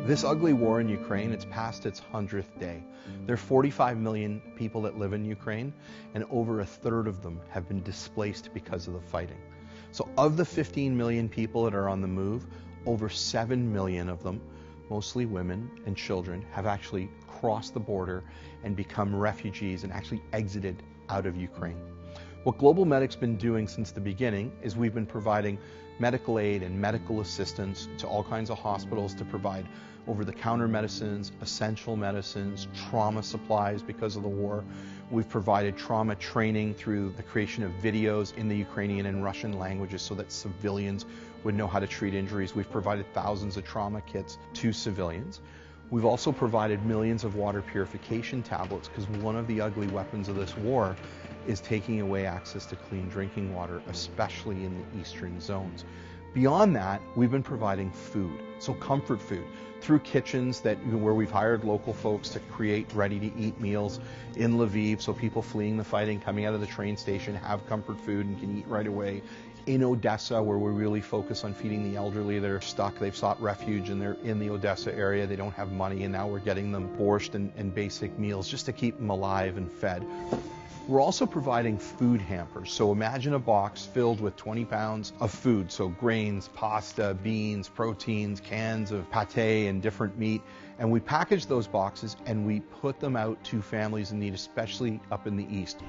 This ugly war in Ukraine, it's past its 100th day. There are 45 million people that live in Ukraine, and over a third of them have been displaced because of the fighting. So of the 15 million people that are on the move, over 7 million of them, mostly women and children, have actually crossed the border and become refugees and actually exited out of Ukraine. What GlobalMedic's been doing since the beginning is we've been providing medical aid and medical assistance to all kinds of hospitals to provide over-the-counter medicines, essential medicines, trauma supplies because of the war. We've provided trauma training through the creation of videos in the Ukrainian and Russian languages so that civilians would know how to treat injuries. We've provided thousands of trauma kits to civilians. We've also provided millions of water purification tablets because one of the ugly weapons of this war is taking away access to clean drinking water, especially in the eastern zones. Beyond that, we've been providing food, so comfort food, through kitchens where we've hired local folks to create ready-to-eat meals in Lviv, so people fleeing the fighting, coming out of the train station, have comfort food and can eat right away. In Odessa, where we really focus on feeding the elderly that are stuck, they've sought refuge and they're in the Odessa area, they don't have money, and now we're getting them borscht and basic meals just to keep them alive and fed. We're also providing food hampers. So imagine a box filled with 20 pounds of food, so grains, pasta, beans, proteins, cans of pate and different meat. And we package those boxes and we put them out to families in need, especially up in the east.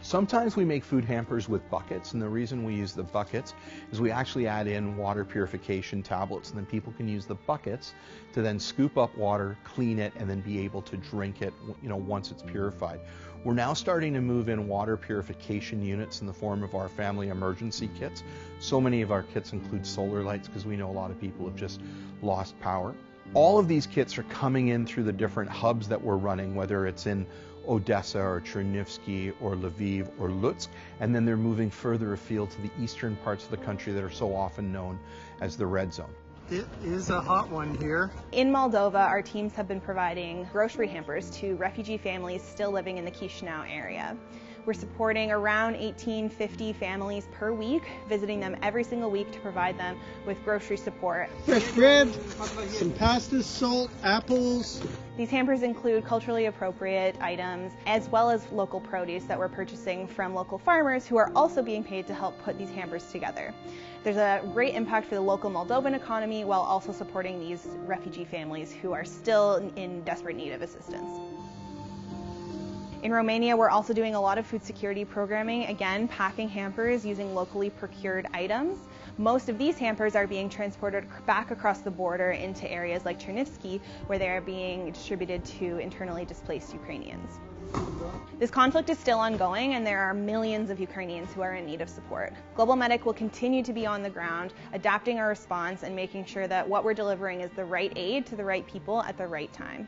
Sometimes we make food hampers with buckets, and the reason we use the buckets is we actually add in water purification tablets, and then people can use the buckets to then scoop up water, clean it, and then be able to drink it, once it's purified. We're now starting to move in water purification units in the form of our family emergency kits. So many of our kits include solar lights because we know a lot of people have just lost power. All of these kits are coming in through the different hubs that we're running, whether it's in Odessa or Chernivtsi or Lviv or Lutsk, and then they're moving further afield to the eastern parts of the country that are so often known as the red zone. It is a hot one here. In Moldova, our teams have been providing grocery hampers to refugee families still living in the Chisinau area. We're supporting around 1850 families per week, visiting them every single week to provide them with grocery support. Fresh bread, some pasta, salt, apples. These hampers include culturally appropriate items as well as local produce that we're purchasing from local farmers who are also being paid to help put these hampers together. There's a great impact for the local Moldovan economy while also supporting these refugee families who are still in desperate need of assistance. In Romania, we're also doing a lot of food security programming, again, packing hampers using locally procured items. Most of these hampers are being transported back across the border into areas like Chernivtsi, where they are being distributed to internally displaced Ukrainians. This conflict is still ongoing, and there are millions of Ukrainians who are in need of support. GlobalMedic will continue to be on the ground, adapting our response and making sure that what we're delivering is the right aid to the right people at the right time.